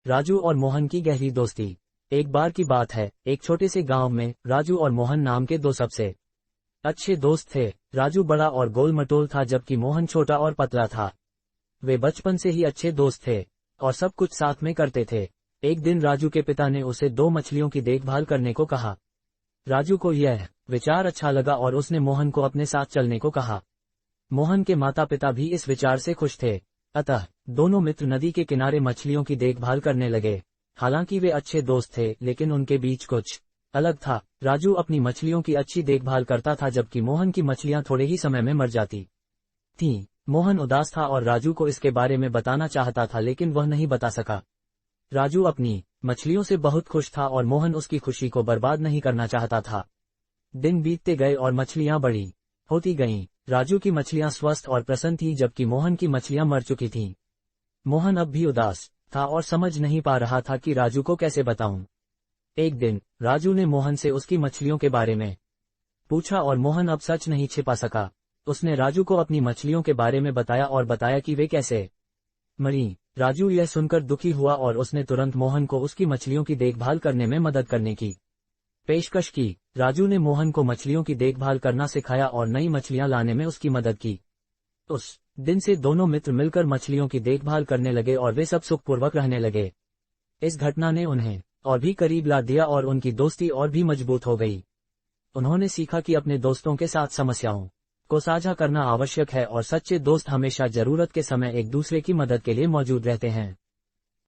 राजू और मोहन की गहरी दोस्ती। एक बार की बात है, एक छोटे से गांव में राजू और मोहन नाम के दो सबसे अच्छे दोस्त थे। राजू बड़ा और गोल मटोल था जबकि मोहन छोटा और पतला था। वे बचपन से ही अच्छे दोस्त थे और सब कुछ साथ में करते थे। एक दिन राजू के पिता ने उसे 2 मछलियों की देखभाल करने को कहा। राजू को यह विचार अच्छा लगा और उसने मोहन को अपने साथ चलने को कहा। मोहन के माता पिता भी इस विचार से खुश थे। अतः दोनों मित्र नदी के किनारे मछलियों की देखभाल करने लगे। हालांकि वे अच्छे दोस्त थे लेकिन उनके बीच कुछ अलग था। राजू अपनी मछलियों की अच्छी देखभाल करता था जबकि मोहन की मछलियां थोड़े ही समय में मर जाती थीं। मोहन उदास था और राजू को इसके बारे में बताना चाहता था लेकिन वह नहीं बता सका। राजू अपनी मछलियों से बहुत खुश था और मोहन उसकी खुशी को बर्बाद नहीं करना चाहता था। दिन बीतते गए और मछलियां बड़ी होती गईं। राजू की मछलियां स्वस्थ और प्रसन्न थीं जबकि मोहन की मछलियां मर चुकी थीं। मोहन अब भी उदास था और समझ नहीं पा रहा था कि राजू को कैसे बताऊं। एक दिन राजू ने मोहन से उसकी मछलियों के बारे में पूछा और मोहन अब सच नहीं छिपा सका। उसने राजू को अपनी मछलियों के बारे में बताया और बताया कि वे कैसे मरी। राजू यह सुनकर दुखी हुआ और उसने तुरंत मोहन को उसकी मछलियों की देखभाल करने में मदद करने की पेशकश की। राजू ने मोहन को मछलियों की देखभाल करना सिखाया और नई मछलियां लाने में उसकी मदद की। उस दिन से दोनों मित्र मिलकर मछलियों की देखभाल करने लगे और वे सब सुखपूर्वक रहने लगे। इस घटना ने उन्हें और भी करीब ला दिया और उनकी दोस्ती और भी मजबूत हो गई। उन्होंने सीखा कि अपने दोस्तों के साथ समस्याओं को साझा करना आवश्यक है और सच्चे दोस्त हमेशा जरूरत के समय एक दूसरे की मदद के लिए मौजूद रहते हैं।